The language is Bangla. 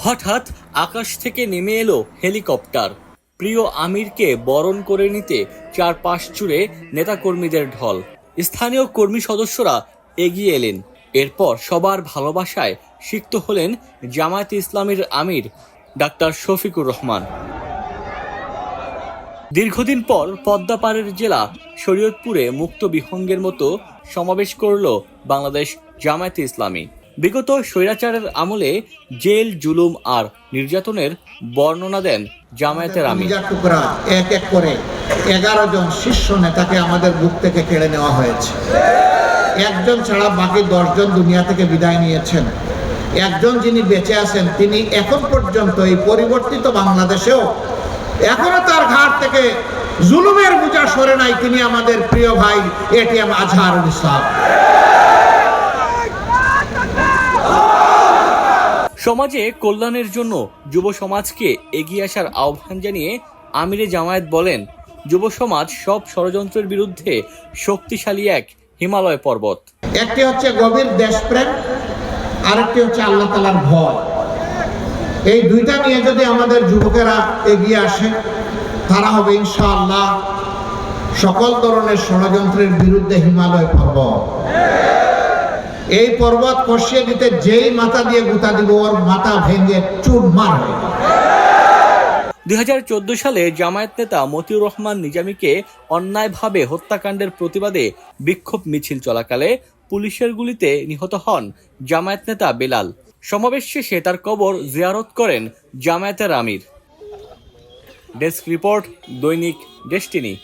হঠাৎ আকাশ থেকে নেমে এলো হেলিকপ্টার। প্রিয় আমিরকে বরণ করে নিতে চারপাশ জুড়ে নেতাকর্মীদের ঢল। স্থানীয় কর্মী সদস্যরা এগিয়ে এলেন। এরপর সবার ভালোবাসায় সিক্ত হলেন জামায়াতে ইসলামীর আমির ডাক্তার শফিকুর রহমান। দীর্ঘদিন পর পদ্মাপাড়ের জেলা শরীয়তপুরে মুক্ত বিহঙ্গের মতো সমাবেশ করল বাংলাদেশ জামায়াতে ইসলামী। বিগত স্বৈরাচারের আমলে জেল, জুলুম আর নির্যাতনের বর্ণনা দেন জামায়াতের আমির। এক এক করে 11 জন শীর্ষ নেতাকে আমাদের বুক থেকে কেড়ে নেওয়া হয়েছে। একজন ছাড়া বাকি 10 জন দুনিয়া থেকে বিদায় নিয়েছেন। একজন যিনি বেঁচে আছেন তিনি এখন পর্যন্ত এই পরিবর্তিত বাংলাদেশেও এখনো তার ঘাট থেকে জুলুমের বোঝা সরে নাই। তিনি আমাদের প্রিয় ভাই এটিএম আজহারুল ইসলাম। সমাজে কল্যাণের জন্য যুব সমাজকে এগিয়ে আসার আহ্বান জানিয়ে আমিরে জামায়াত বলেন, যুব সমাজ সব ষড়যন্ত্রের বিরুদ্ধে শক্তিশালী এক হিমালয় পর্বত। একটি হচ্ছে গভীর দেশপ্রেম, আরেকটি হচ্ছে আল্লাহ তাআলার ভয়। এই দুইটা নিয়ে যদি আমাদের যুবকেরা এগিয়ে আসে, তারা হবে ইনশাআল্লাহ সকল ধরনের ষড়যন্ত্রের বিরুদ্ধে হিমালয় পর্বত। এই পর্বত কষিয়ে দিতে যেই মাথা দিয়ে গুতা দিব, ওর মাথা ভেঙে চুরমার হয়ে যাবে। 2014 সালে জামায়াত নেতা মতিউর রহমান নিজামীকে অন্যায়ভাবে হত্যাকাণ্ডের প্রতিবাদে বিক্ষোভ মিছিল চলাকালে পুলিশের গুলিতে নিহত হন জামায়াত নেতা বেলাল। সমাবেশ শেষে তার কবর জিয়ারত করেন জামায়াতের আমির। ডেস্ক রিপোর্ট, দৈনিক ডেস্টিনি।